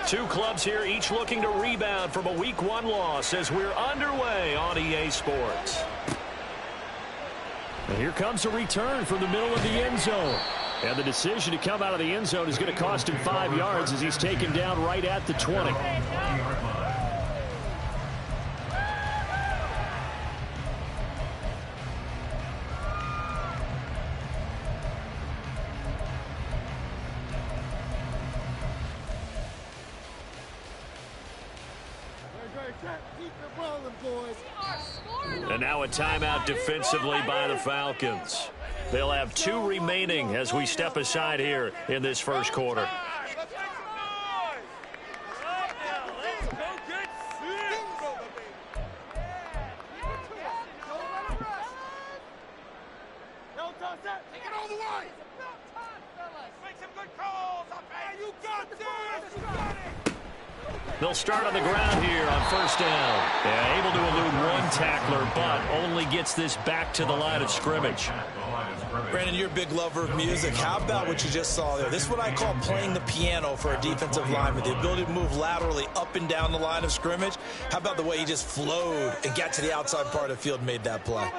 Two clubs here, each looking to rebound from a Week 1 loss as we're underway on EA Sports. And here comes a return from the middle of the end zone. And the decision to come out of the end zone is going to cost him 5 yards as he's taken down right at the 20. And now a timeout defensively by the Falcons. They'll have 2 remaining as we step aside here in this first quarter. They'll start on the ground here on first down. Yeah, able to elude one tackler, but only gets this back to the line of scrimmage. Brandon, you're a big lover of music. How about what you just saw there? This is what I call playing the piano for a defensive lineman. The ability to move laterally up and down the line of scrimmage. How about the way he just flowed and got to the outside part of the field and made that play?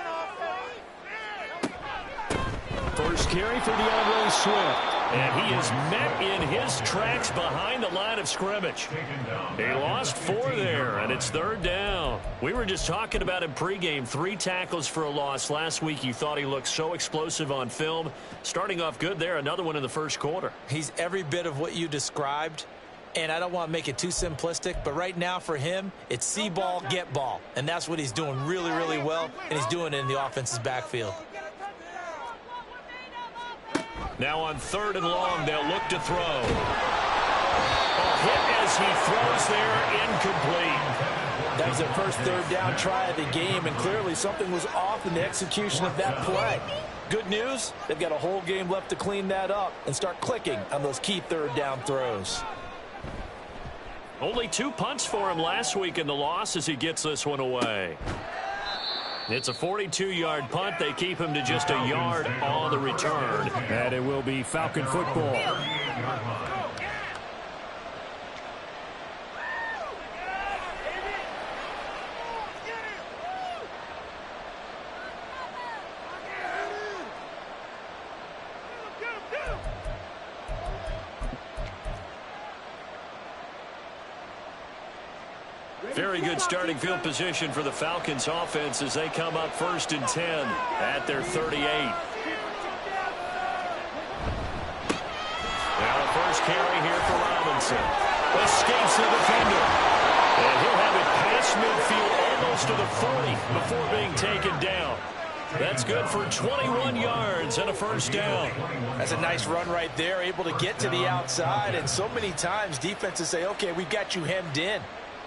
First carry for DeAndre Swift. And he is met in his tracks behind the line of scrimmage. He lost 4 there, and it's third down. We were just talking about him pregame. 3 tackles for a loss. Last week you thought he looked so explosive on film. Starting off good there, another one in the first quarter. He's every bit of what you described. And I don't want to make it too simplistic, but right now for him, it's see ball, get ball. And that's what he's doing really, really well, and he's doing it in the offense's backfield. Now on 3rd and long, they'll look to throw. A hit as he throws there, incomplete. That was their first 3rd down try of the game, and clearly something was off in the execution of that play. Good news, they've got a whole game left to clean that up and start clicking on those key 3rd down throws. Only 2 punts for him last week in the loss as he gets this one away. It's a 42-yard punt. They keep him to just a yard on the return. And it will be Falcon football. Very good starting field position for the Falcons offense as they come up 1st and 10 at their 38. Now the first carry here for Robinson. Escapes the defender. And he'll have it past midfield almost to the 40 before being taken down. That's good for 21 yards and a first down. That's a nice run right there, able to get to the outside. And so many times defenses say, okay, we've got you hemmed in.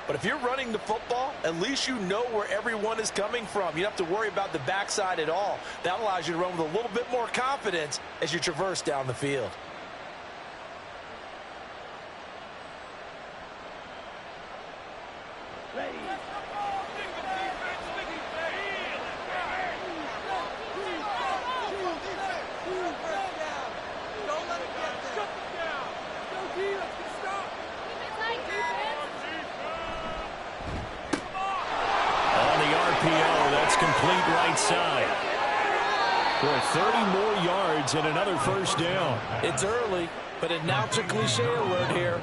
But if you're running the football, at least you know where everyone is coming from. You don't have to worry about the backside at all. That allows you to run with a little bit more confidence as you traverse down the field. Complete right side. For 30 more yards and another first down. It's early, but announcer cliche alert here.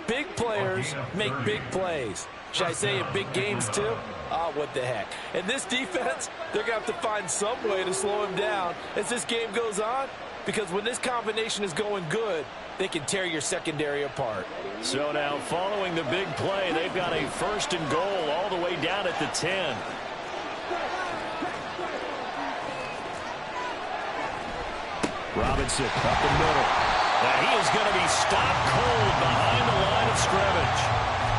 Big players make big plays. Should I say in big games too? What the heck. And this defense, they're going to have to find some way to slow him down as this game goes on, because when this combination is going good, they can tear your secondary apart. So now following the big play, they've got a 1st and goal all the way down at the 10. Robinson up the middle. Now he is going to be stopped cold behind the line of scrimmage.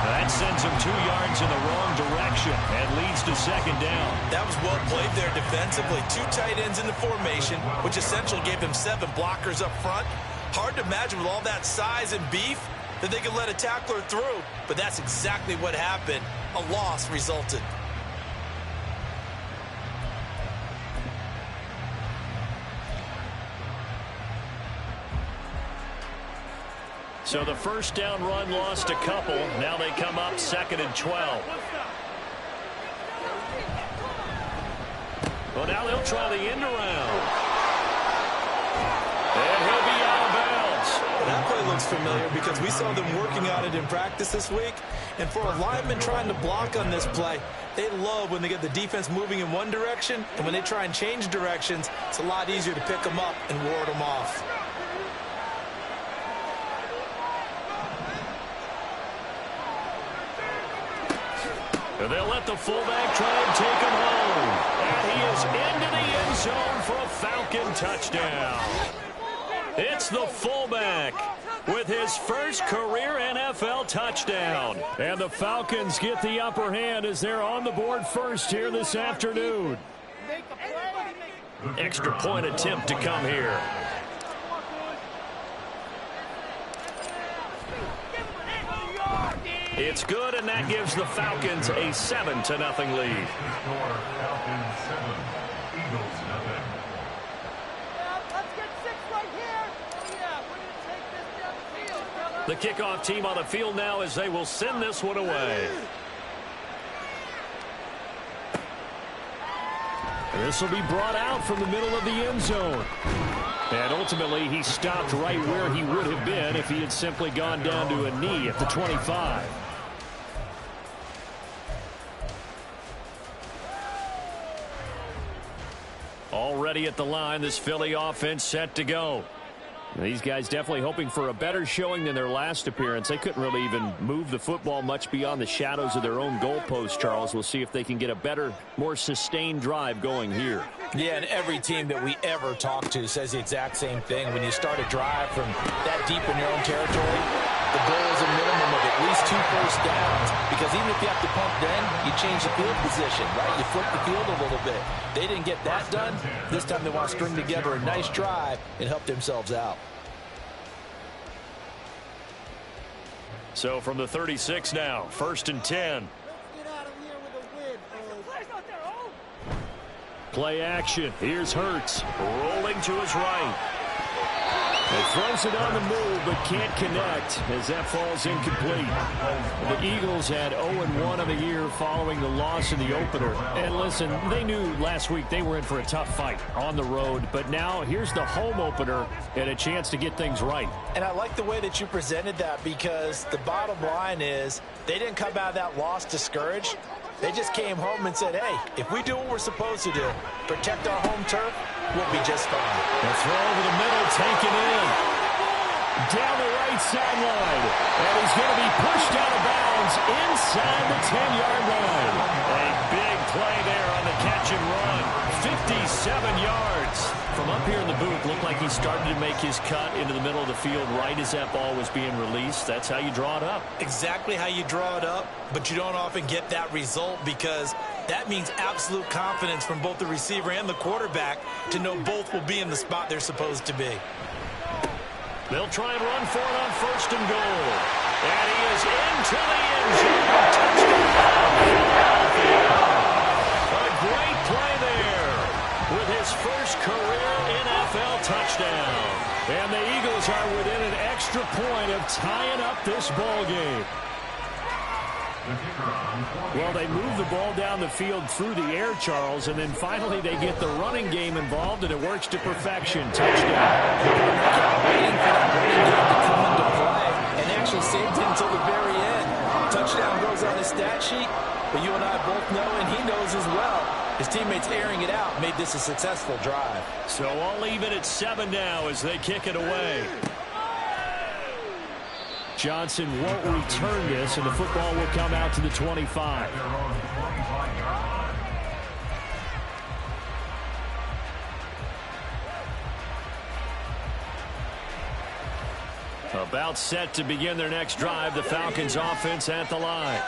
That sends him 2 yards in the wrong direction and leads to 2nd down. That was well played there defensively. 2 tight ends in the formation, which essentially gave him 7 blockers up front. Hard to imagine with all that size and beef that they could let a tackler through, but that's exactly what happened. A loss resulted. So the first down run lost a couple. Now they come up 2nd and 12. Well, now they'll try the end around. And he'll be out of bounds. That play looks familiar because we saw them working on it in practice this week. And for a lineman trying to block on this play, they love when they get the defense moving in one direction. And when they try and change directions, it's a lot easier to pick them up and ward them off. They'll let the fullback try and take him home. And he is into the end zone for a Falcon touchdown. It's the fullback with his first career NFL touchdown. And the Falcons get the upper hand as they're on the board first here this afternoon. Extra point attempt to come here. It's good, and that gives the Falcons a 7-0 lead. The kickoff team on the field now as they will send this one away. This will be brought out from the middle of the end zone. And ultimately, he stopped right where he would have been if he had simply gone down to a knee at the 25. Already at the line, this Philly offense set to go. These guys definitely hoping for a better showing than their last appearance. They couldn't really even move the football much beyond the shadows of their own goalpost, Charles. We'll see if they can get a better, more sustained drive going here. Yeah, and every team that we ever talk to says the exact same thing. When you start a drive from that deep in your own territory, the goal is a minimum of at least 2 first downs, because even if you have to punt then, you change the field position, right? You flip the field a little bit. They didn't get that done. This time they want to string together a nice drive and help themselves out. So from the 36 now, 1st and 10. Play action. Here's Hurts rolling to his right. He throws it on the move, but can't connect as that falls incomplete. The Eagles had 0-1 on the year following the loss in the opener. And listen, they knew last week they were in for a tough fight on the road. But now here's the home opener and a chance to get things right. And I like the way that you presented that, because the bottom line is they didn't come out of that loss discouraged. They just came home and said, hey, if we do what we're supposed to do, protect our home turf, we'll be just fine. The throw over the middle, taken in. Down the right sideline. And he's going to be pushed out of bounds inside the 10-yard line. A big play there on the catch and run. 57 yards. From up here in the booth, looked like he started to make his cut into the middle of the field right as that ball was being released. That's how you draw it up. Exactly how you draw it up, but you don't often get that result, because that means absolute confidence from both the receiver and the quarterback to know both will be in the spot they're supposed to be. They'll try and run for it on 1st and goal. And he is into the end zone. Touchdown. A great play there with his first career NFL touchdown. And the Eagles are within an extra point of tying up this ball game. Well, they move the ball down the field through the air, Charles, and then finally they get the running game involved, and it works to perfection. Touchdown. Waiting for that running game to come into play, and they actually saved it until the very end. Touchdown goes on his stat sheet, but you and I both know, and he knows as well, his teammates airing it out made this a successful drive. So I'll leave it at 7 now as they kick it away. Johnson won't return this, and the football will come out to the 25. About set to begin their next drive, the Falcons offense at the line.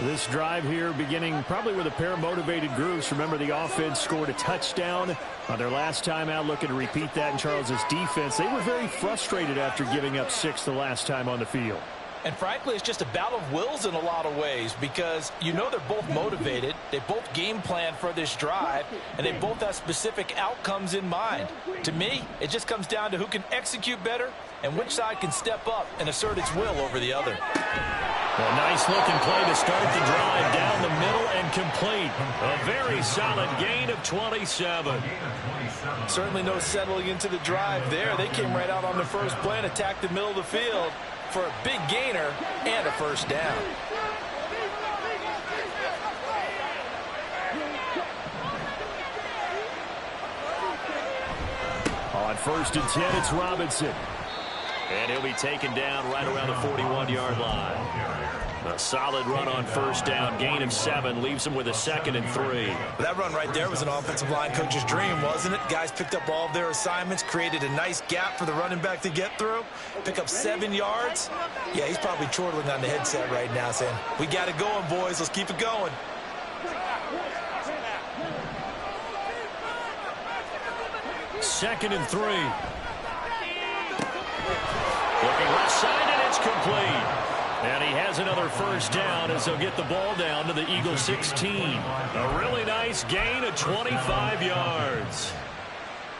This drive here beginning probably with a pair of motivated groups. Remember, the offense scored a touchdown on their last time out, looking to repeat that in Charles's defense. They were very frustrated after giving up 6 the last time on the field. And frankly, it's just a battle of wills in a lot of ways because you know they're both motivated, they both game plan for this drive, and they both have specific outcomes in mind. To me, it just comes down to who can execute better and which side can step up and assert its will over the other. A nice-looking play to start the drive down the middle and complete. A very solid gain of 27. Certainly no settling into the drive there. They came right out on the first play and attacked the middle of the field for a big gainer and a first down. On 1st and 10, it's Robinson. And he'll be taken down right around the 41-yard line. A solid run on first down, gain of 7, leaves him with a 2nd and 3. That run right there was an offensive line coach's dream, wasn't it? Guys picked up all of their assignments, created a nice gap for the running back to get through, pick up 7 yards. Yeah, he's probably chortling on the headset right now saying, we got it going, boys. Let's keep it going. Second and 3. Looking left side, and it's complete. And he has another first down as they'll get the ball down to the Eagles 16. A really nice gain of 25 yards.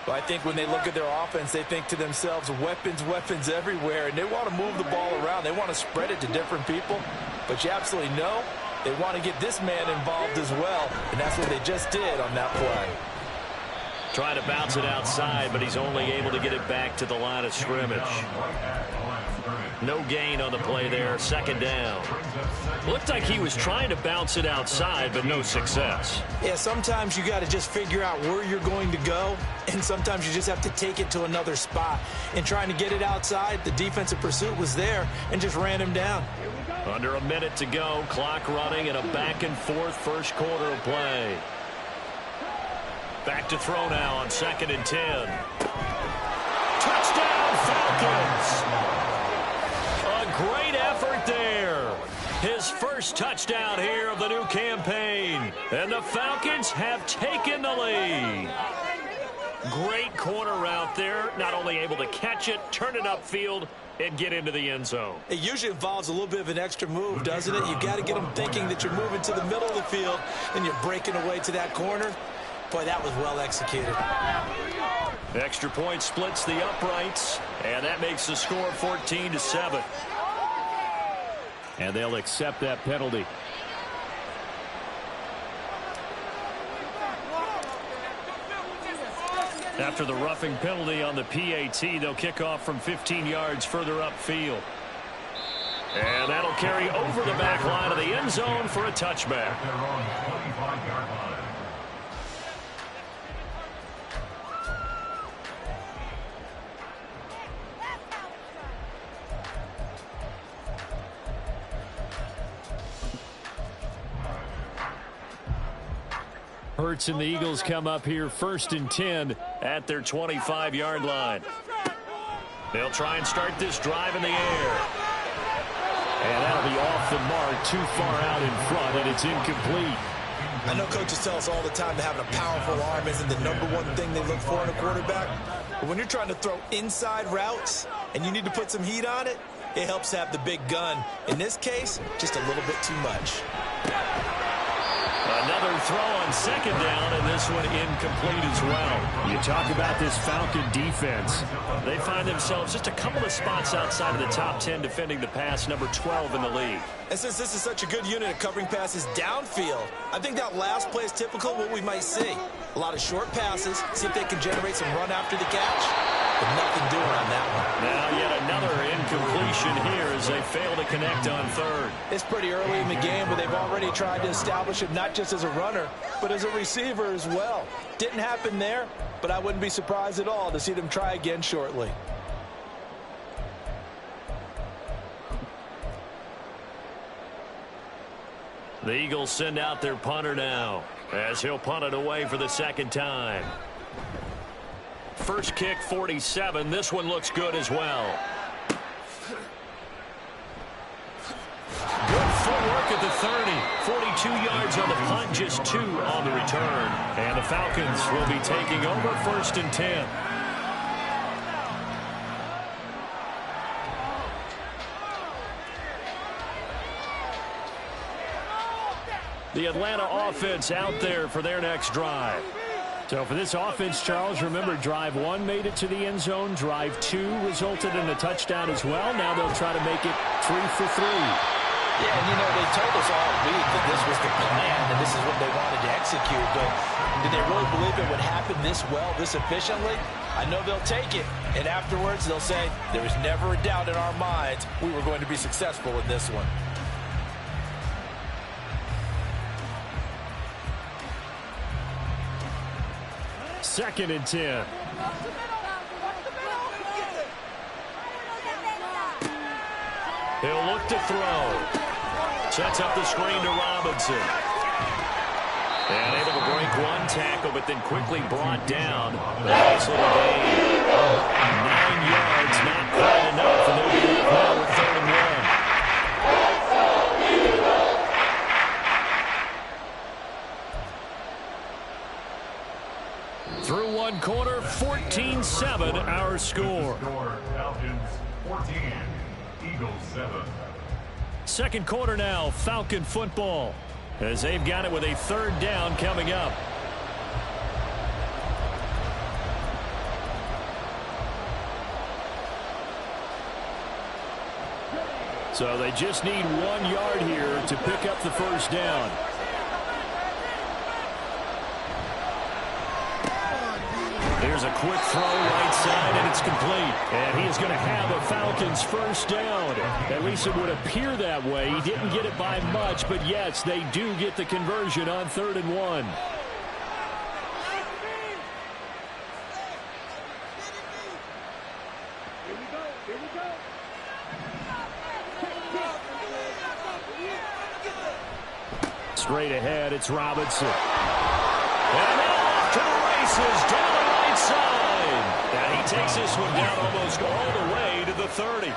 Well, I think when they look at their offense, they think to themselves, weapons, weapons everywhere, and they want to move the ball around. They want to spread it to different people. But you absolutely know they want to get this man involved as well, and that's what they just did on that play. Trying to bounce it outside, but he's only able to get it back to the line of scrimmage. No gain on the play there, 2nd down. Looked like he was trying to bounce it outside, but no success. Yeah, sometimes you got to just figure out where you're going to go, and sometimes you just have to take it to another spot. And trying to get it outside, the defensive pursuit was there and just ran him down. Under a minute to go, clock running, and a back-and-forth first quarter of play. Back to throw now on 2nd and 10. Touchdown, Falcons! A great effort there. His first touchdown here of the new campaign. And the Falcons have taken the lead. Great corner route there. Not only able to catch it, turn it upfield, and get into the end zone. It usually involves a little bit of an extra move, doesn't it? You got to get them thinking that you're moving to the middle of the field and you're breaking away to that corner. Boy, that was well executed. Extra point splits the uprights, and that makes the score 14-7. And they'll accept that penalty. After the roughing penalty on the PAT, they'll kick off from 15 yards further upfield. And that'll carry over the back line of the end zone for a touchback. Hurts and the Eagles come up here 1st and 10 at their 25-yard line. They'll try and start this drive in the air. And that'll be off the mark, too far out in front, and it's incomplete. I know coaches tell us all the time that having a powerful arm isn't the #1 thing they look for in a quarterback. But when you're trying to throw inside routes and you need to put some heat on it, it helps to have the big gun. In this case, just a little bit too much. Another throw on 2nd down, and this one incomplete as well. You talk about this Falcon defense. They find themselves just a couple of spots outside of the top 10 defending the pass, number 12 in the league. And since this is such a good unit of covering passes downfield, I think that last play is typical of what we might see. A lot of short passes, see if they can generate some run after the catch. But nothing doing on that one. Now yet another incompletion here as they fail to connect on 3rd. It's pretty early in the game, but they've already tried to establish him not just as a runner, but as a receiver as well. Didn't happen there, but I wouldn't be surprised at all to see them try again shortly. The Eagles send out their punter now as he'll punt it away for the 2nd time. First kick, 47. This one looks good as well. Good footwork at the 30. 42 yards on the punt, just 2 on the return. And the Falcons will be taking over 1st and 10. The Atlanta offense out there for their next drive. So for this offense, Charles, remember, drive 1 made it to the end zone. Drive 2 resulted in a touchdown as well. Now they'll try to make it 3 for 3. Yeah, and you know, they told us all week that this was the plan and this is what they wanted to execute, but did they really believe it would happen this well, this efficiently? I know they'll take it, and afterwards they'll say, there was never a doubt in our minds we were going to be successful in this one. Second and 10. He'll look to throw. Sets up the screen to Robinson. And able to break one tackle, but then quickly brought down. A nice little gain. 9 yards, not quite enough, and they'll be left now with 3rd and 1. Through one quarter, 14-7 our score. Falcons 14, Eagles 7. Second quarter now, Falcon football, as they've got it with a 3rd down coming up. So they just need 1 yard here to pick up the 1st down. Here's a quick throw right side, and it's complete. And he is going to have a Falcons 1st down. At least it would appear that way. He didn't get it by much, but yes, they do get the conversion on 3rd and 1. Straight ahead, it's Robinson. And off to the races, down the right side. And he takes this one down almost all the way to the 30.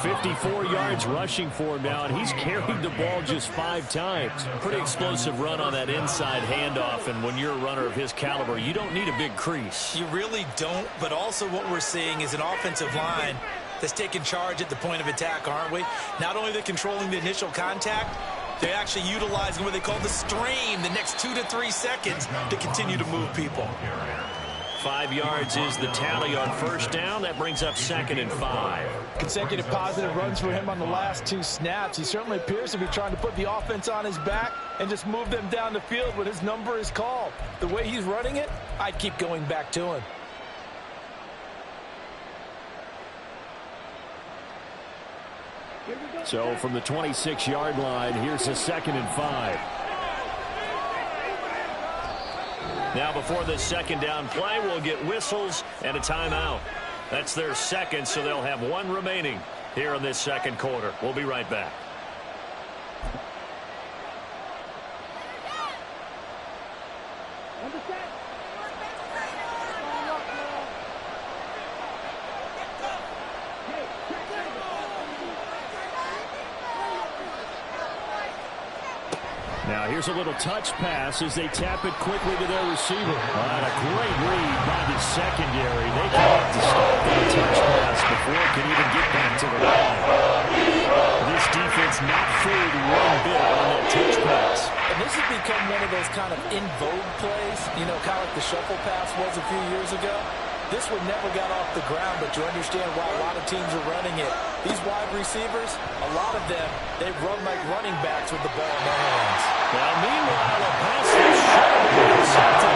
54 yards rushing for him now, and he's carried the ball just 5 times. Pretty explosive run on that inside handoff, and when you're a runner of his caliber, you don't need a big crease. You really don't, but also what we're seeing is an offensive line that's taking charge at the point of attack, aren't we? Not only are they controlling the initial contact, they're actually utilizing what they call the stream, the next 2 to 3 seconds, to continue to move people. 5 yards is the tally on 1st down. That brings up 2nd and 5. Consecutive positive runs for him on the last 2 snaps. He certainly appears to be trying to put the offense on his back and just move them down the field when his number is called. The way he's running it, I'd keep going back to him. So from the 26-yard line, here's a 2nd and 5. Now before this 2nd down play, we'll get whistles and a timeout. That's their 2nd, so they'll have 1 remaining here in this 2nd quarter. We'll be right back. Now here's a little touch pass as they tap it quickly to their receiver. And a great read by the secondary. They can't stop that touch pass before it can even get back to the line. This defense not fooled one bit on that touch pass. And this has become one of those kind of in vogue plays, you know, kind of like the shuffle pass was a few years ago. This one never got off the ground, but you understand why a lot of teams are running it. These wide receivers, a lot of them, they run like running backs with the ball in their hands. Now, meanwhile, a pass that should have been intercepted.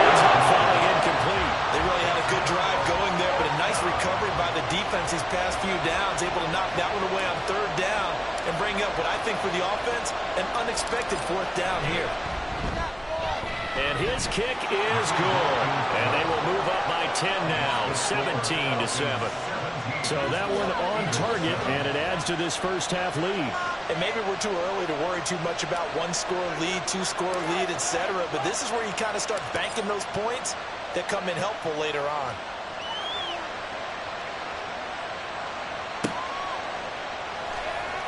It's falling incomplete. They really had a good drive going there, but a nice recovery by the defense these past few downs, able to knock that one away on 3rd down and bring up what I think for the offense, an unexpected 4th down here. And his kick is good. And they will move up by 10 now, 17-7. So that one on target, and it adds to this first half lead. And maybe we're too early to worry too much about 1-score lead, 2-score lead, etc. But this is where you kind of start banking those points that come in helpful later on.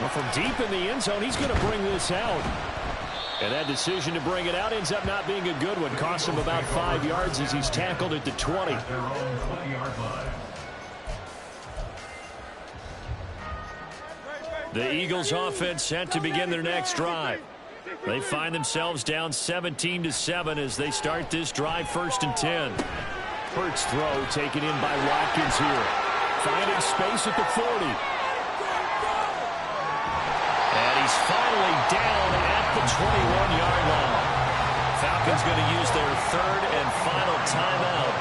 Well, from deep in the end zone, he's going to bring this out. And that decision to bring it out ends up not being a good one. Cost him about 5 yards as he's tackled at the 20. The Eagles offense set to begin their next drive. They find themselves down 17-7 as they start this drive 1st and 10. Hurts throw taken in by Watkins here. Finding space at the 40. And he's finally down at the 21-yard line. Falcons going to use their 3rd and final timeout.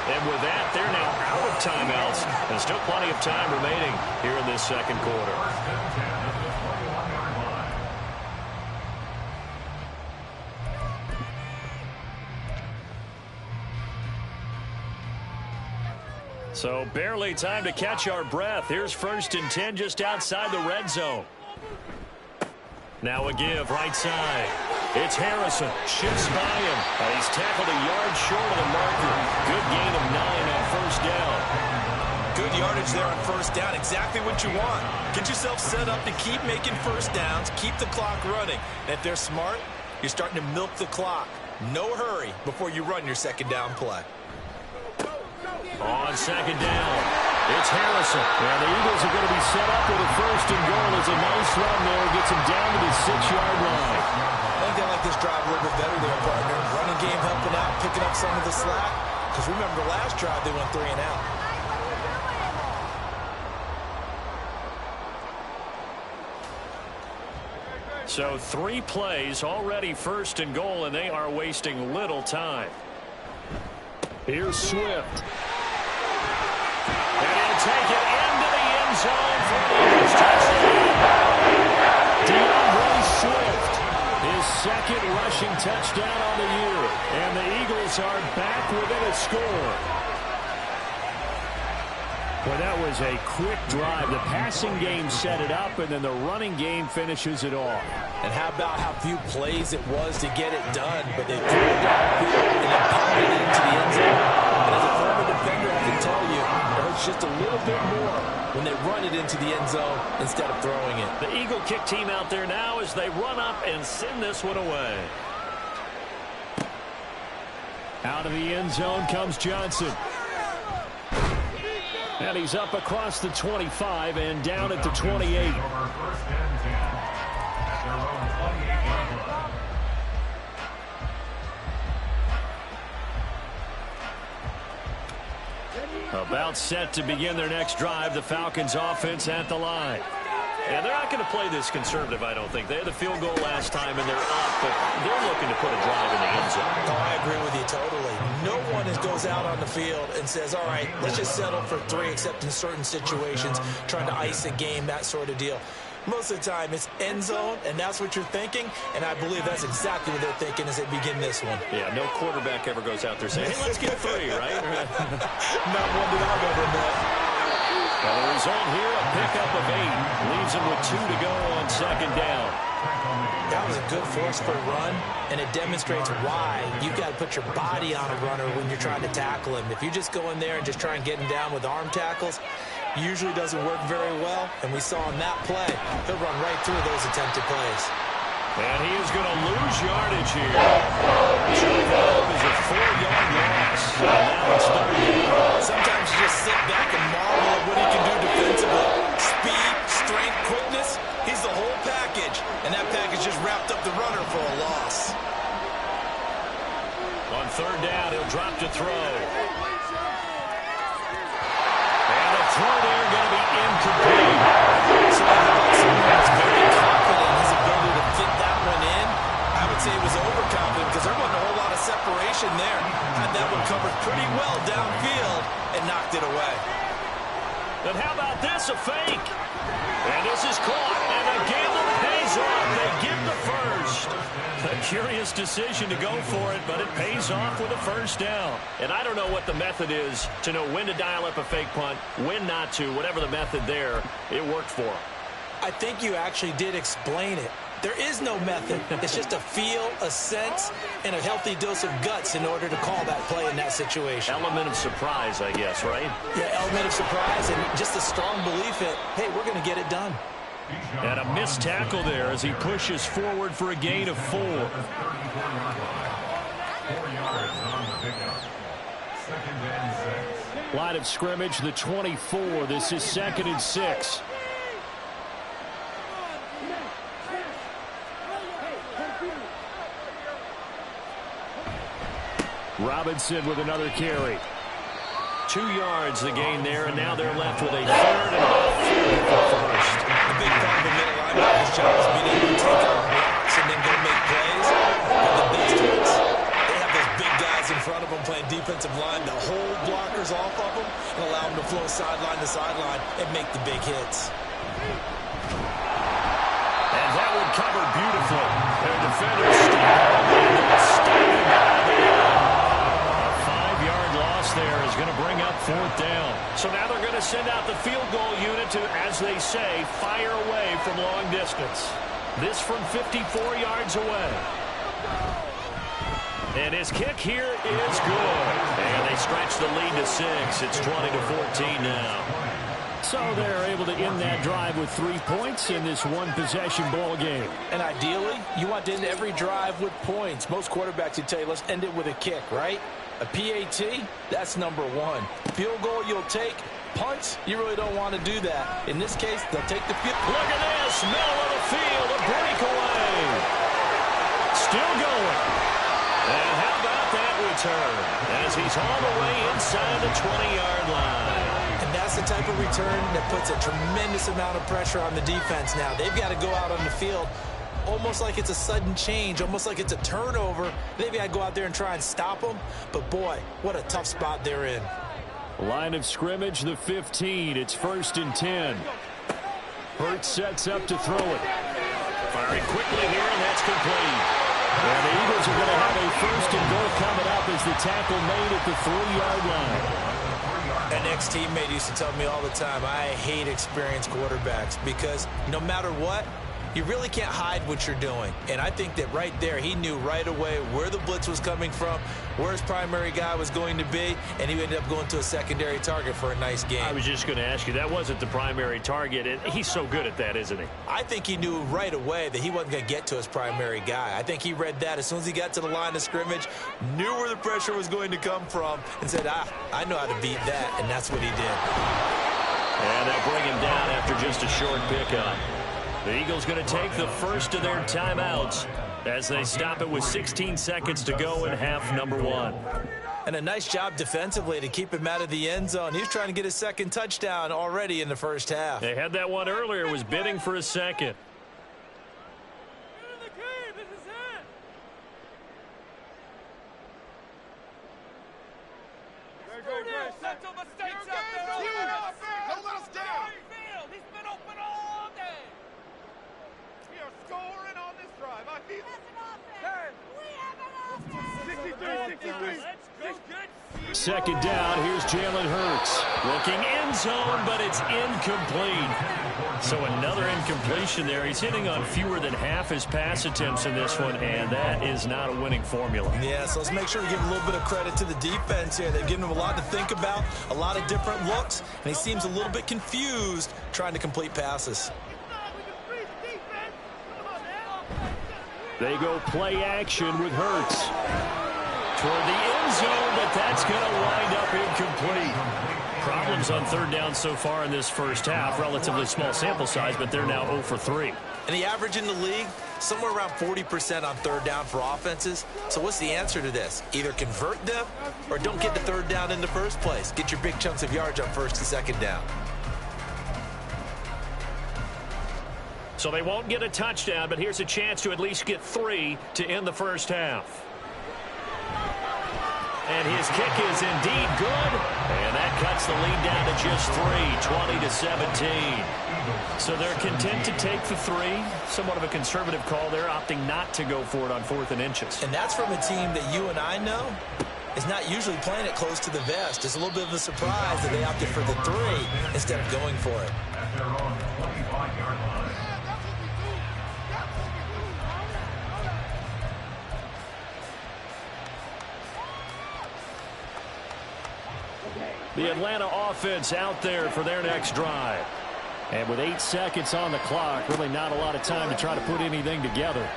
And with that, they're now out of timeouts. And still plenty of time remaining here in this 2nd quarter. So barely time to catch our breath. Here's 1st and 10 just outside the red zone. Now a give right side. It's Harrison. Shifts by him. And he's tackled a yard short of the marker. Good gain of 9 on 1st down. Good yardage there on 1st down. Exactly what you want. Get yourself set up to keep making 1st downs. Keep the clock running. And if they're smart, you're starting to milk the clock. No hurry before you run your 2nd down play. On 2nd down, it's Harrison. And the Eagles are going to be set up with a 1st and goal. It's a nice run there. Gets him down to the 6-yard line. I think they like this drive a little bit better there, partner. Running game helping out, picking up some of the slack. Because remember, the last drive they went 3 and out. So 3 plays, already 1st and goal, and they are wasting little time. Here's Swift. And he'll take it into the end zone for the Eagles touchdown. DaGOAT Swift, his 2nd rushing touchdown on the year. And the Eagles are back within a score. Well, that was a quick drive. The passing game set it up, and then the running game finishes it off. And how about how few plays it was to get it done, but they threw it downfield and then pounded it into the end zone. And as a former defender, I can tell you, it hurts just a little bit more when they run it into the end zone instead of throwing it. The Eagle kick team out there now as they run up and send this one away. Out of the end zone comes Johnson. And he's up across the 25 and down at the 28. About set to begin their next drive. The Falcons offense at the line. And they're not going to play this conservative, I don't think. They had the field goal last time, and they're up, but they're looking to put a drive in the end zone. Oh, I agree with you totally. No one goes out on the field and says, all right, let's just settle for 3, except in certain situations, trying to ice a game, that sort of deal. Most of the time, it's end zone, and that's what you're thinking, and I believe that's exactly what they're thinking as they begin this one. Yeah, no quarterback ever goes out there saying, hey, let's get 3, right? Not one that I've ever met. Well, the result here, a pickup of 8. Leaves them with 2 to go on 2nd down. That was a good forceful run, and it demonstrates why you've got to put your body on a runner when you're trying to tackle him. If you just go in there and just try and get him down with arm tackles, usually doesn't work very well, and we saw in that play, he'll run right through those attempted plays. And he is going to lose yardage here. Choke up is a 4-yard loss. Now it's 3rd down. Sometimes you just sit back and marvel at what he can do defensively. Speed, strength, quickness, he's the whole package. And that package just wrapped up the runner for a loss. On 3rd down, he'll drop to throw. And the throw there going to be incomplete. So someone that's very confident in his ability to fit that one in. I would say he was overconfident because there wasn't a whole lot of separation there. Had that one covered pretty well downfield and knocked it away. And how about this, a fake? And this is caught, and the gamble pays off. They get the 1st. A curious decision to go for it, but it pays off with a 1st down. And I don't know what the method is to know when to dial up a fake punt, when not to. Whatever the method there, it worked for him. I think you actually did explain it. There is no method. It's just a feel, a sense, and a healthy dose of guts in order to call that play in that situation. Element of surprise, I guess, right? Yeah, element of surprise and just a strong belief that, hey, we're going to get it done. And a missed tackle there as he pushes forward for a gain of 4. 4 yards on the pickup. 2nd and 6. Line of scrimmage, the 24. This is 2nd and 6. Robinson with another carry. 2 yards the gain there, and now they're left with a third and about 4 for first. The big part of the middle linebacker's job is being able to take out blocks and then go make plays. But the best ones, they have those big guys in front of them playing defensive line to hold blockers off of them and allow them to flow sideline to sideline and make the big hits. And that one covered beautifully. Their defenders standing by the end. A 5-yard loss there is going to bring up 4th down. So now they're going to send out the field goal unit to, as they say, fire away from long distance. This from 54 yards away. And his kick here is good. And they stretch the lead to 6. It's 20-14 now. So they're able to end that drive with 3 points in this one-possession ball game. And ideally, you want to end every drive with points. Most quarterbacks would tell you, let's end it with a kick, right? A PAT, that's number 1. Field goal you'll take. Punts, you really don't want to do that. In this case, they'll take the field. Look at this, middle of the field, a breakaway. Still going. And how about that return? As he's all the way inside the 20-yard line. And that's the type of return that puts a tremendous amount of pressure on the defense now. They've got to go out on the field almost like it's a sudden change, almost like it's a turnover. They've got to go out there and try and stop them. But, boy, what a tough spot they're in. Line of scrimmage, the 15. It's 1st and 10. Hurts sets up to throw it. Firing quickly here, and that's complete. And the Eagles are going to have a 1st and goal coming up as the tackle made at the 3-yard line. An ex-teammate used to tell me all the time, I hate experienced quarterbacks because no matter what, you really can't hide what you're doing. And I think that right there, he knew right away where the blitz was coming from, where his primary guy was going to be, and he ended up going to a secondary target for a nice game. I was just going to ask you, that wasn't the primary target, and he's so good at that, isn't he? I think he knew right away that he wasn't going to get to his primary guy. I think he read that as soon as he got to the line of scrimmage, knew where the pressure was going to come from, and said, I know how to beat that, and that's what he did. And they'll bring him down after just a short pickup. The Eagles going to take the first of their timeouts as they stop it with 16 seconds to go in half number 1. And a nice job defensively to keep him out of the end zone. He was trying to get his second touchdown already in the first half. They had that one earlier, was bidding for a second. Second down, here's Jalen Hurts. Looking end zone, but it's incomplete. So another incompletion there. He's hitting on fewer than half his pass attempts in this one, and that is not a winning formula. Yeah, so let's make sure we give a little bit of credit to the defense here. They've given him a lot to think about, a lot of different looks, and he seems a little bit confused trying to complete passes. They go play action with Hurts. Toward the end zone, but that's going to wind up incomplete. Problems on third down so far in this first half. Relatively small sample size, but they're now 0 for 3. And the average in the league, somewhere around 40% on third down for offenses. So what's the answer to this? Either convert them or don't get the third down in the first place. Get your big chunks of yards on first and second down. So they won't get a touchdown, but here's a chance to at least get 3 to end the first half. And his kick is indeed good. And that cuts the lead down to just 3, 20-17. So they're content to take the 3. Somewhat of a conservative call there, opting not to go for it on 4th and inches. And that's from a team that you and I know is not usually playing it close to the vest. It's a little bit of a surprise that they opted for the 3 instead of going for it. At their own 25-yard line. The Atlanta offense out there for their next drive. And with 8 seconds on the clock, really not a lot of time to try to put anything together.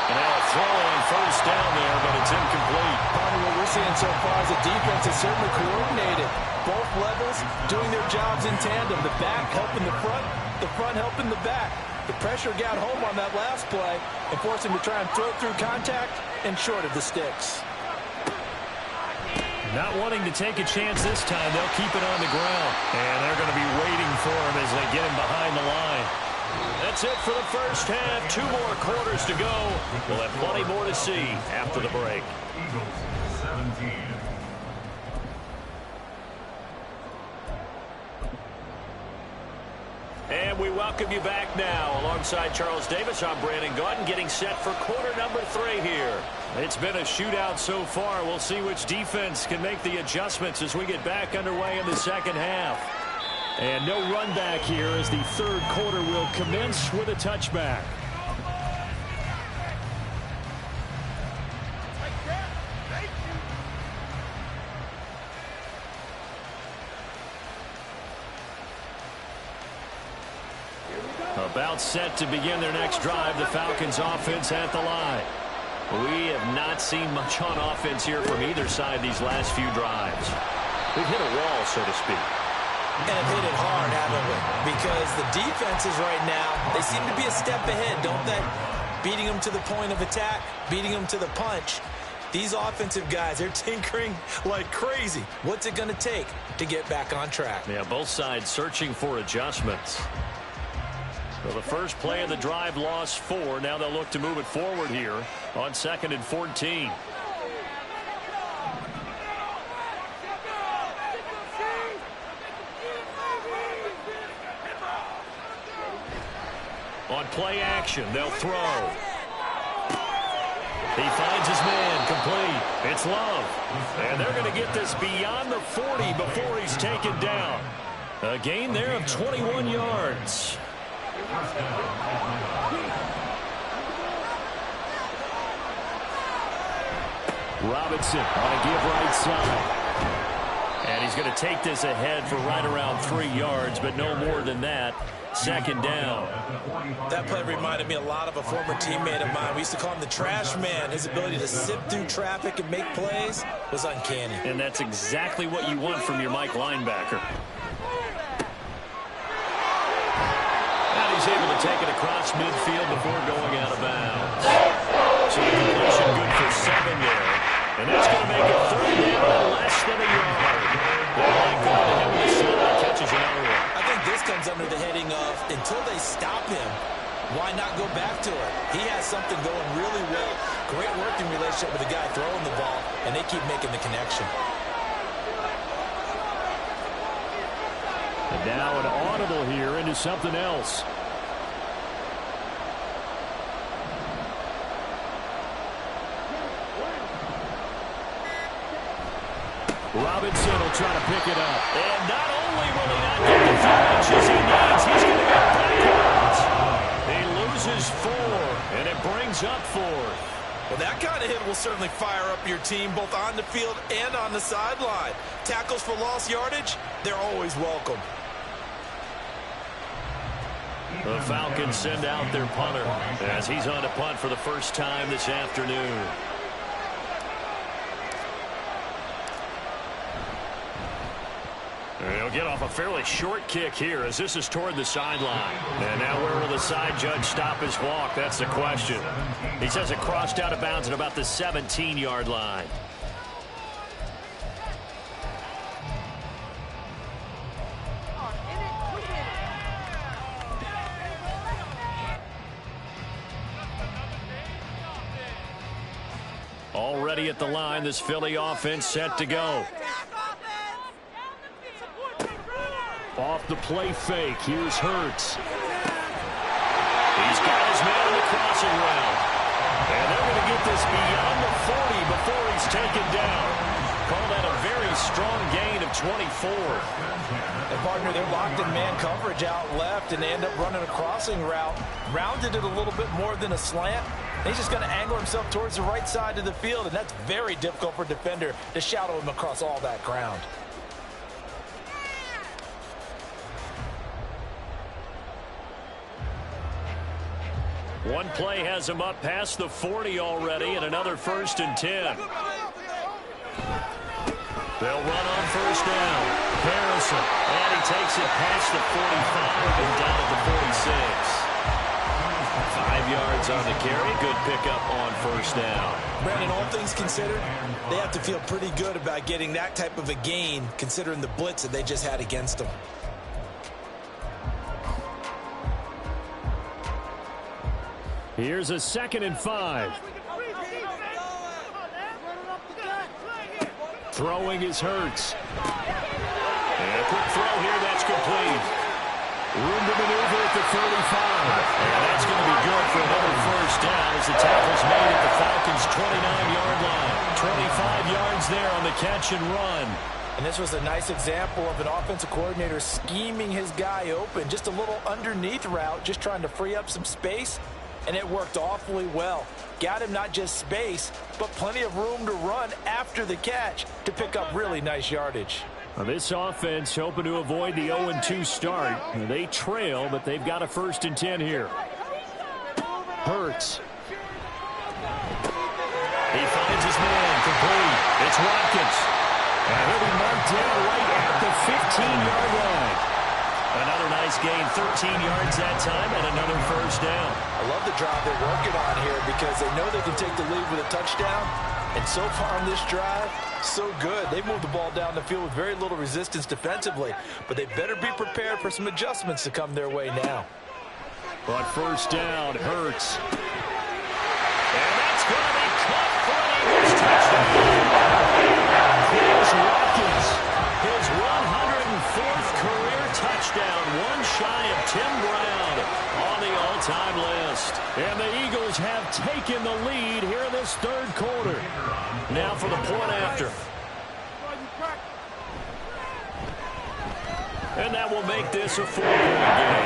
And now a throw on first down there, but it's incomplete. Probably what we're seeing so far is the defense is certainly coordinated. Both levels doing their jobs in tandem. The back helping the front helping the back. The pressure got home on that last play and forced him to try and throw through contact and short of the sticks. Not wanting to take a chance this time, they'll keep it on the ground. And they're going to be waiting for him as they get him behind the line. That's it for the first half. 2 more quarters to go. We'll have plenty more to see after the break. Eagles 17. And we welcome you back now. Alongside Charles Davis, I'm Brandon Gaudin, getting set for quarter number 3 here. It's been a shootout so far. We'll see which defense can make the adjustments as we get back underway in the second half. And no run back here as the third quarter will commence with a touchback. About set to begin their next drive, the Falcons offense at the line. We have not seen much on offense here from either side these last few drives. We've hit a wall, so to speak. And have hit it hard, haven't we? Because the defenses right now, they seem to be a step ahead, don't they? Beating them to the point of attack, beating them to the punch. These offensive guys, they're tinkering like crazy. What's it going to take to get back on track? Yeah, both sides searching for adjustments. So the first play of the drive lost 4. Now they'll look to move it forward here on 2nd and 14. On play action, they'll throw. He finds his man, complete. It's Love. And they're going to get this beyond the 40 before he's taken down. A gain there of 21 yards. Robinson on a give right side. And he's going to take this ahead for right around 3 yards, but no more than that. 2nd down. That play reminded me a lot of a former teammate of mine. We used to call him the trash man. His ability to sift through traffic and make plays was uncanny. And that's exactly what you want from your Mike linebacker. And he's able to take it across midfield before going out of bounds. So the completion good for 7 there. And that's going to make it 3rd down, less than a yard. Catches another one. I think this comes under the heading of, until they stop him, why not go back to it? He has something going really well. Great working relationship with the guy throwing the ball, and they keep making the connection. And now an audible here into something else. Robinson will try to pick it up. And not only will he not get the 3 inches he needs, he's going to go backwards. He loses 4, and it brings up 4. Well, that kind of hit will certainly fire up your team both on the field and on the sideline. Tackles for lost yardage, they're always welcome. The Falcons send out their punter as he's on to punt for the first time this afternoon. He'll get off a fairly short kick here as this is toward the sideline. And now where will the side judge stop his walk? That's the question. He says it crossed out of bounds at about the 17-yard line. Already at the line, this Philly offense set to go. Off the play fake, here's Hurts. He's got his man in the crossing route. And they're going to get this beyond the 40 before he's taken down. Call that a very strong gain of 24. And partner, they're locked in man coverage out left, and they end up running a crossing route. Rounded it a little bit more than a slant. He's just going to angle himself towards the right side of the field, and that's very difficult for a defender to shadow him across all that ground. One play has him up past the 40 already, and another 1st and 10. They'll run on 1st down. Harrison, and he takes it past the 45 and down at the 46. 5 yards on the carry. Good pickup on first down. Brandon, all things considered, they have to feel pretty good about getting that type of a gain, considering the blitz that they just had against them. Here's a 2nd and 5. Throwing is Hurts. And a quick throw here, that's complete. Room to maneuver at the 35. And that's going to be good for another first down as the tackle's made at the Falcons' 29-yard line. 25 yards there on the catch and run. And this was a nice example of an offensive coordinator scheming his guy open. Just a little underneath route, just trying to free up some space. And it worked awfully well. Got him not just space, but plenty of room to run after the catch to pick up really nice yardage. Well, this offense hoping to avoid the 0-2 start. They trail, but they've got a 1st and 10 here. Hurts. He finds his man complete. It's Watkins. And he'll be marked down right at the 15-yard line. Another nice gain, 13 yards that time, and another first down. I love the drive they're working on here because they know they can take the lead with a touchdown. And so far on this drive, so good. They've moved the ball down the field with very little resistance defensively. But they better be prepared for some adjustments to come their way now. But first down, Hurts. And that's going to be caught for an Eagles touchdown. Here's Watkins. His 104th career touchdown, one shy of Tim Brown on the all-time list. And the Eagles have taken the lead here in this 3rd quarter. Now for the point after. And that will make this a 4-point game.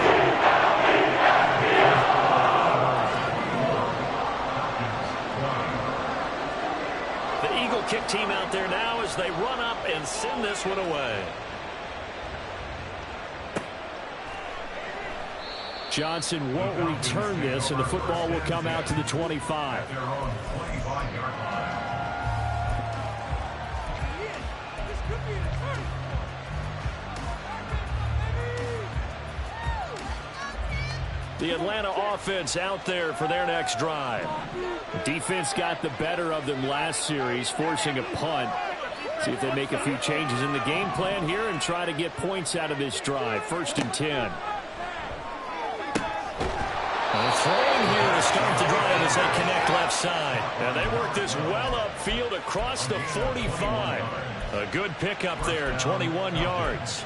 The Eagle kick team out there now as they run up and send this one away. Johnson won't return this, and the football will come out to the 25. The Atlanta offense out there for their next drive. Defense got the better of them last series, forcing a punt. See if they make a few changes in the game plan here and try to get points out of this drive. 1st and 10. Throwing here to start the drive as they connect left side. And they work this well upfield across the 45. A good pickup there, 21 yards.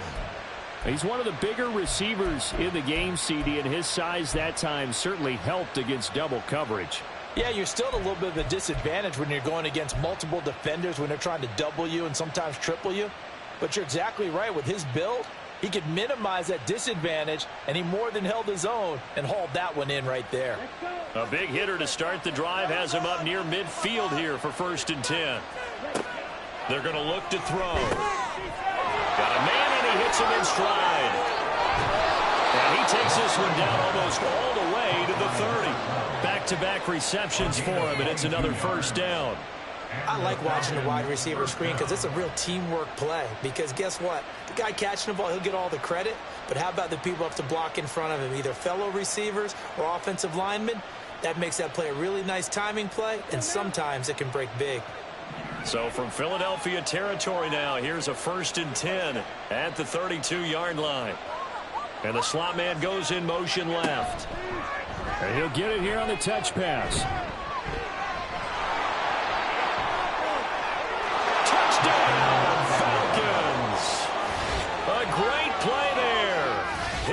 He's one of the bigger receivers in the game, CD, and his size that time certainly helped against double coverage. Yeah, you're still at a little bit of a disadvantage when you're going against multiple defenders when they're trying to double you and sometimes triple you. But you're exactly right. With his build, he could minimize that disadvantage, and he more than held his own and hauled that one in right there. A big hitter to start the drive has him up near midfield here for 1st and 10. They're going to look to throw. Got a man, and he hits him in stride. And he takes this one down almost all the way to the 30. Back-to-back receptions for him, and it's another first down. I like watching the wide receiver screen because it's a real teamwork play. Because guess what? The guy catching the ball, he'll get all the credit. But how about the people up to block in front of him, either fellow receivers or offensive linemen? That makes that play a really nice timing play, and sometimes it can break big. So from Philadelphia territory now, here's a 1st and 10 at the 32-yard line. And the slot man goes in motion left. And he'll get it here on the touch pass. Touchdown, Falcons! A great play there.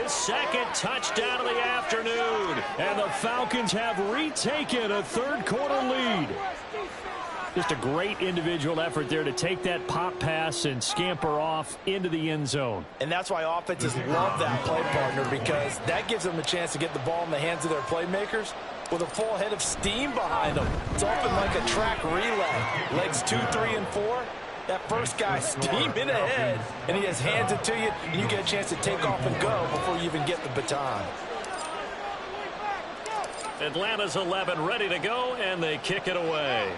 His 2nd touchdown of the afternoon. And the Falcons have retaken a 3rd quarter lead. Just a great individual effort there to take that pop pass and scamper off into the end zone. And that's why offenses love that play, partner, because that gives them a chance to get the ball in the hands of their playmakers with a full head of steam behind them. It's often like a track relay. Legs 2, 3, and 4. That first guy steaming ahead, and he has hands it to you, and you get a chance to take off and go before you even get the baton. Atlanta's 11 ready to go, and they kick it away.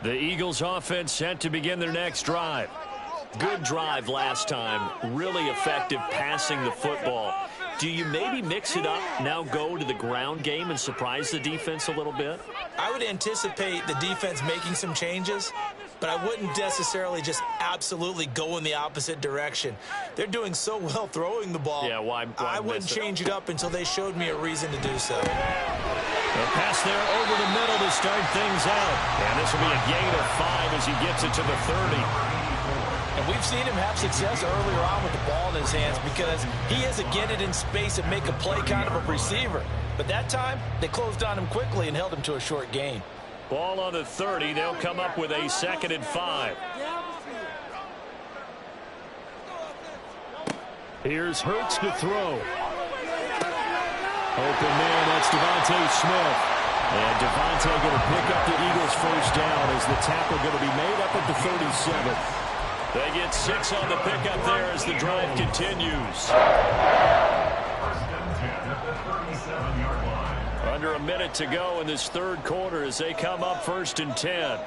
The Eagles offense set to begin their next drive. Good drive last time. Really effective passing the football. Do you maybe mix it up, now go to the ground game and surprise the defense a little bit? I would anticipate the defense making some changes, but I wouldn't necessarily just absolutely go in the opposite direction. They're doing so well throwing the ball. Yeah, why I wouldn't change it up until they showed me a reason to do so. A pass there over the middle to start things out. And this will be a gain of 5 as he gets it to the 30. And we've seen him have success earlier on with the ball in his hands because he is a get it in space and make a play kind of a receiver. But that time, they closed on him quickly and held him to a short gain. Ball on the 30. They'll come up with a 2nd and 5. Here's Hurts to throw. Open man, that's Devontae Smith. And Devontae going to pick up the Eagles' first down as the tackle going to be made up at the 37. They get 6 on the pickup there as the drive continues. First and 10 at the 37-yard line. Under a minute to go in this third quarter as they come up 1st and 10.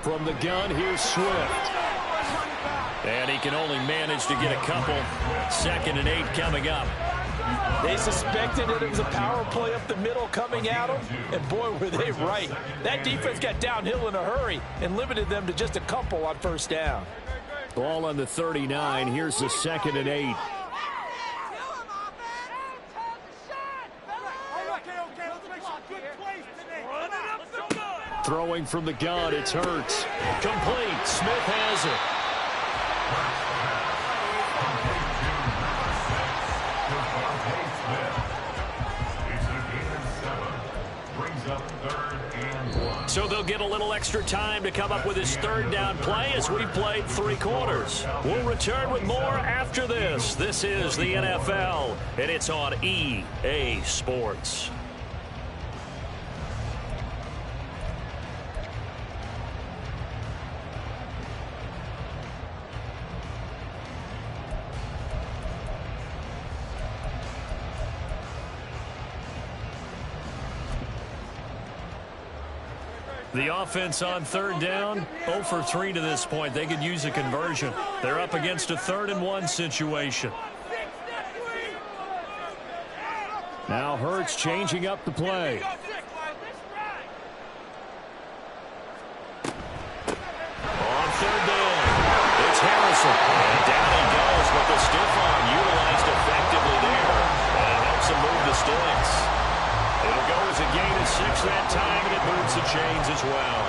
From the gun, here's Swift. And he can only manage to get a couple. 2nd and 8 coming up. They suspected that it was a power play up the middle coming at them, and boy, were they right. That defense got downhill in a hurry and limited them to just a couple on first down. Ball on the 39. Here's the 2nd and 8. Throwing from the gun, it's Hurts. Complete. Smith has it. So they'll get a little extra time to come up with his 3rd down play as we played 3 quarters. We'll return with more after this. This is the NFL, and it's on EA Sports. The offense on 3rd down, 0 for 3 to this point. They could use a conversion. They're up against a 3rd and 1 situation. Now Hurts changing up the play. On 3rd down, it's Harrison. And down he goes, but the stiff arm utilized effectively there. And it helps him move the sticks. It'll go as a gain of 6 that time, and it moves the chains as well.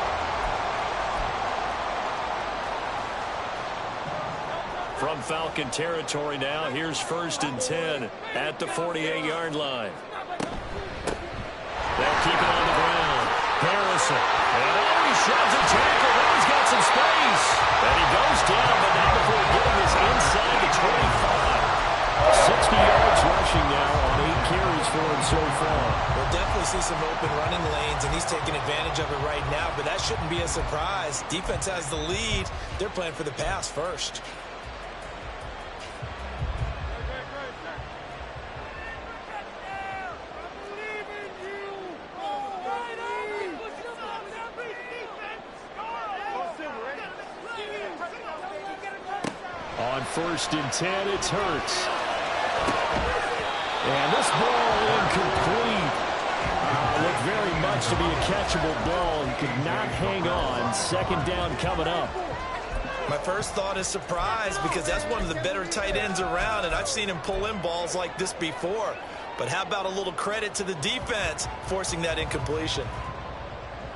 From Falcon territory now, here's 1st and 10 at the 48-yard line. They'll keep it on the ground. Harrison. And he shoves a tackle. Now he's got some space. And he goes down, but not before getting this inside the 25. 60 yards rushing now on 8 carries for him so far. We'll definitely see some open running lanes, and he's taking advantage of it right now, but that shouldn't be a surprise. Defense has the lead. They're playing for the pass first. On 1st and 10, it's Hurts. And this ball incomplete. Looked very much to be a catchable ball and could not hang on. 2nd down coming up. My first thought is surprise because that's one of the better tight ends around, and I've seen him pull in balls like this before. But how about a little credit to the defense forcing that incompletion?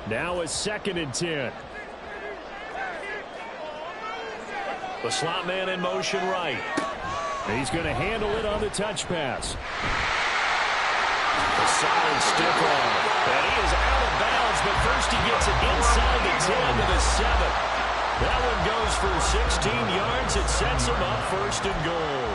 Now it's 2nd and 10. The slot man in motion right. He's going to handle it on the touch pass. A solid stiff arm. And he is out of bounds, but first he gets it inside the 10 to the 7. That one goes for 16 yards. It sets him up 1st and goal.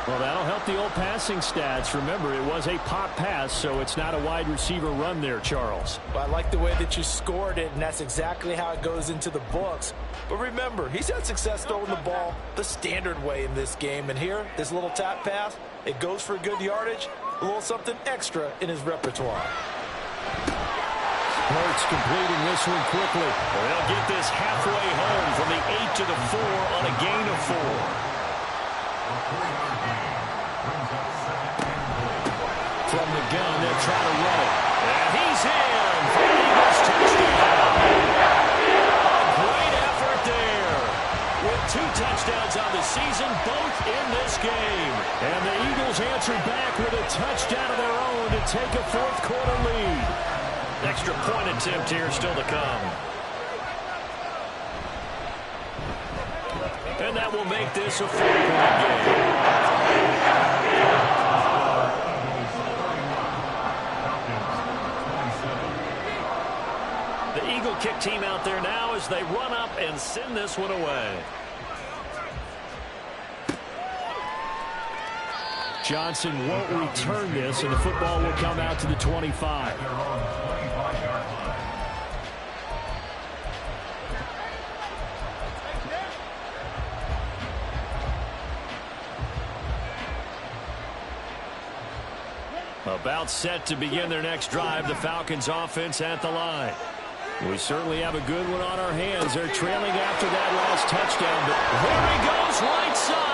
Well, that'll help the old passing stats. Remember, it was a pop pass, so it's not a wide receiver run there, Charles. Well, I like the way that you scored it, and that's exactly how it goes into the books. But remember, he's had success throwing the ball the standard way in this game. And here, this little tap pass, it goes for good yardage, a little something extra in his repertoire. Hurts completing this one quickly. Well, they'll get this halfway home from the 8 to the 4 on a gain of 4. From the gun, they'll try to run it. And he's in for the Eagles touchdown. A great effort there. With 2 touchdowns on the season, both in this game. And the Eagles answer back with a touchdown of their own to take a fourth-quarter lead. Extra point attempt here still to come. And that will make this a 4-point game. The Eagle kick team out there now as they run up and send this one away. Johnson won't return this, and the football will come out to the 25. About set to begin their next drive, the Falcons offense at the line. We certainly have a good one on our hands. They're trailing after that last touchdown, but here he goes right side.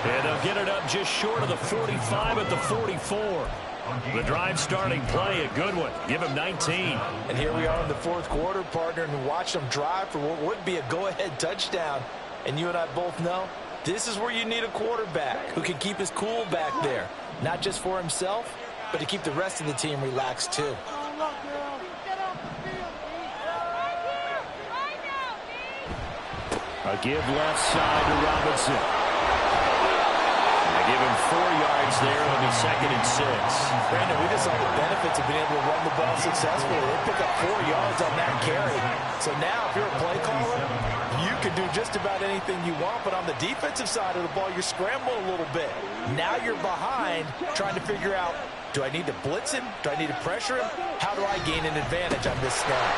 And they'll get it up just short of the 45 at the 44. The drive starting play, a good one. Give him 19. And here we are in the fourth quarter, partner, and watch them drive for what would be a go-ahead touchdown. And you and I both know this is where you need a quarterback who can keep his cool back there. Not just for himself, but to keep the rest of the team relaxed too. A give left side to Robinson. They give him 4 yards there. It'll be 2nd and 6. Brandon, we just saw the benefits of being able to run the ball successfully. They pick up 4 yards on that carry. So now, if you're a play caller, you can do just about anything you want. But on the defensive side of the ball, you're scrambling a little bit. Now you're behind, trying to figure out, do I need to blitz him? Do I need to pressure him? How do I gain an advantage on this snap?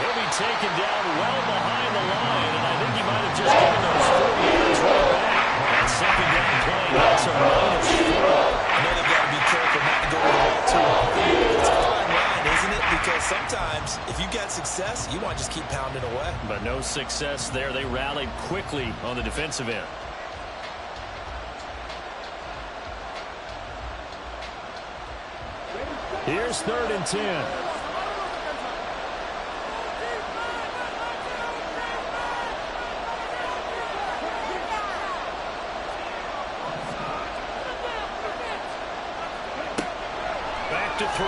He'll be taken down well behind the line, and I think he might have just given those 4 yards right back. That second down play, that's a -4. I know they've got to be careful not to go to the wall too often. It's a fine line, isn't it? Because sometimes, if you got success, you want to just keep pounding away. But no success there. They rallied quickly on the defensive end. Here's 3rd and 10. Back to throw.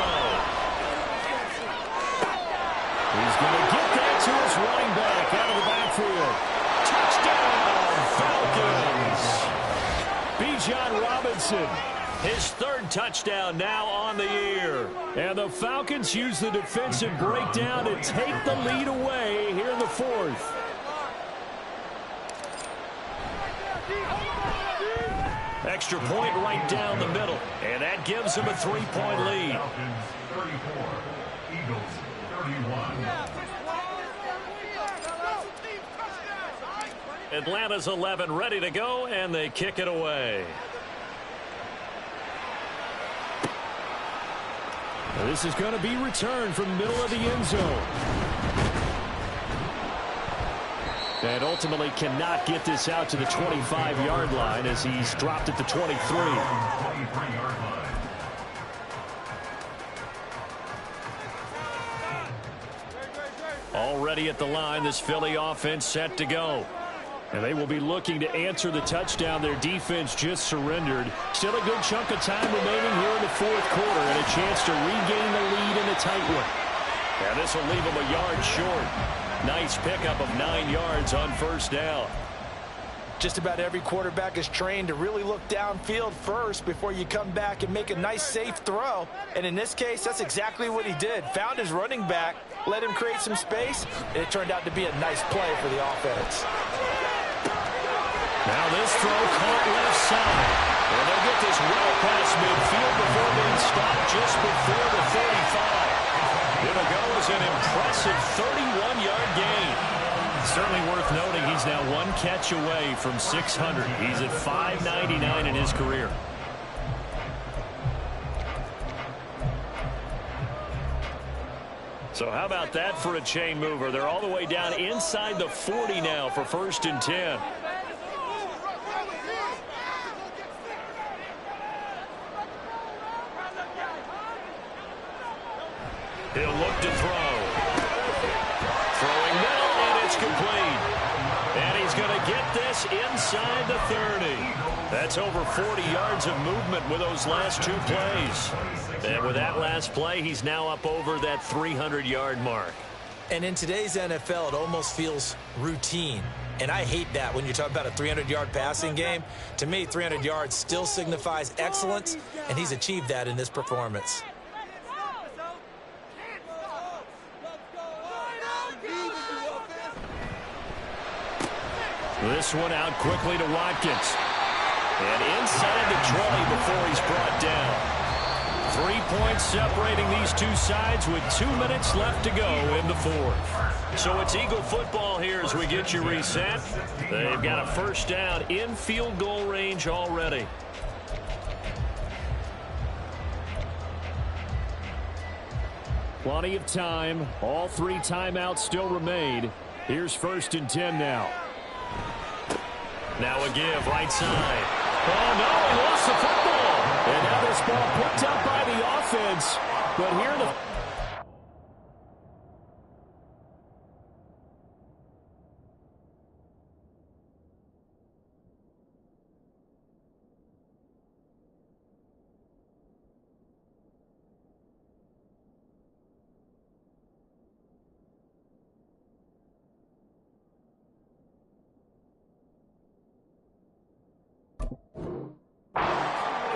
He's going to get that to his running back out of the backfield. Touchdown, Falcons. Bijan Robinson. His 3rd touchdown now on the year. And the Falcons use the defensive breakdown to take the lead away here in the 4th. Extra point right down the middle. And that gives them a 3-point lead. Falcons 34, Eagles 31. Atlanta's 11 ready to go, and they kick it away. This is going to be returned from the middle of the end zone. And ultimately cannot get this out to the 25-yard line as he's dropped at the 23. Already at the line, this Philly offense set to go. And they will be looking to answer the touchdown their defense just surrendered. Still a good chunk of time remaining here in the fourth quarter and a chance to regain the lead in a tight one. And this will leave them a yard short. Nice pickup of 9 yards on first down. Just about every quarterback is trained to really look downfield first before you come back and make a nice, safe throw. And in this case, that's exactly what he did. Found his running back, let him create some space, and it turned out to be a nice play for the offense. Now this throw caught left side. And they'll get this well past midfield before being stopped just before the 35. It'll go as an impressive 31-yard gain. Certainly worth noting he's now 1 catch away from 600. He's at 599 in his career. So how about that for a chain mover? They're all the way down inside the 40 now for 1st and 10. He'll look to throw. Throwing middle, and it's complete. And he's going to get this inside the 30. That's over 40 yards of movement with those last 2 plays. And with that last play, he's now up over that 300-yard mark. And in today's NFL, it almost feels routine. And I hate that when you're talking about a 300-yard passing game. To me, 300 yards still signifies excellence, and he's achieved that in this performance. This one out quickly to Watkins. And inside the 20 before he's brought down. 3 points separating these two sides with 2 minutes left to go in the 4th. So it's Eagle football here as we get you reset. They've got a 1st down in field goal range already. Plenty of time. All 3 timeouts still remain. Here's 1st and 10 now. Now a give, right side. Oh, no, he lost the football. And now this ball picked up by the offense. But here the...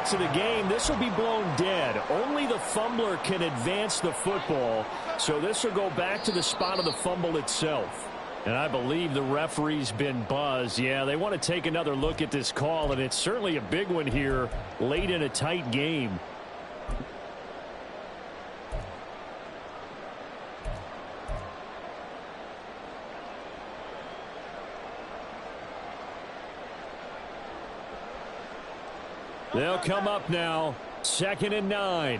to the game, this will be blown dead. Only the fumbler can advance the football, so this will go back to the spot of the fumble itself. And I believe the referee's been buzzed. Yeah, they want to take another look at this call, and it's certainly a big one here late in a tight game. They'll come up now, 2nd and 9.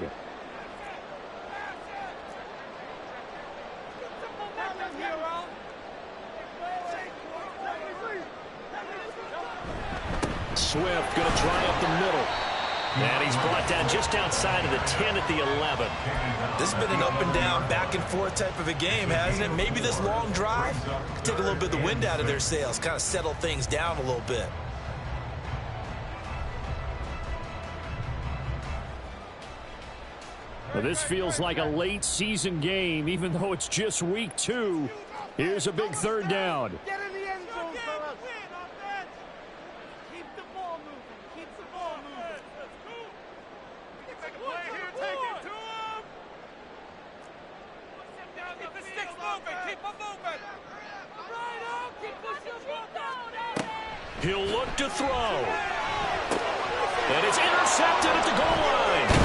Swift going to try up the middle. And he's brought down just outside of the 10 at the 11. This has been an up and down, back and forth type of a game, hasn't it? Maybe this long drive could take a little bit of the wind out of their sails, kind of settle things down a little bit. Well, this feels like a late season game, even though it's just week 2. Here's a big 3rd down. Get in the end zone, fellas. Keep the ball moving. Keep the ball moving. Take a play here. Take it to him. Keep the sticks moving. Keep them moving. Right up. Keep pushing the ball down. He'll look to throw. And it's intercepted at the goal line.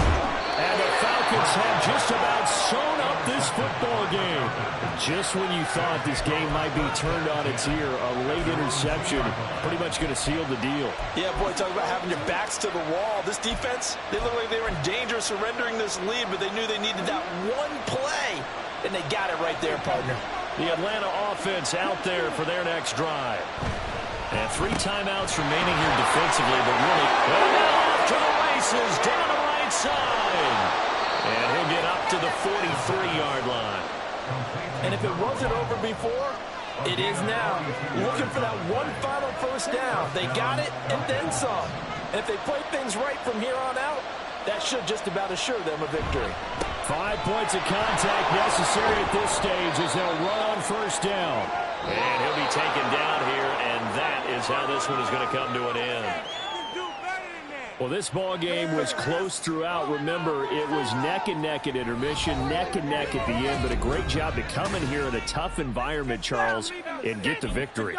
And the Falcons have just about sewn up this football game. Just when you thought this game might be turned on its ear, a late interception pretty much going to seal the deal. Yeah, boy, talk about having your backs to the wall. This defense, they look like they were in danger of surrendering this lead, but they knew they needed that one play, and they got it right there, partner. The Atlanta offense out there for their next drive. And 3 timeouts remaining here defensively, but really, well, now off to the races, down the right side. And he'll get up to the 43-yard line. And if it wasn't over before, it is now. Looking for that one final 1st down. They got it and then some. And if they play things right from here on out, that should just about assure them a victory. 5 points of contact necessary at this stage as they'll run on 1st down. And he'll be taken down here, and that is how this one is going to come to an end. Well, this ball game was close throughout. Remember, it was neck and neck at intermission, neck and neck at the end, but a great job to come in here in a tough environment, Charles, and get the victory.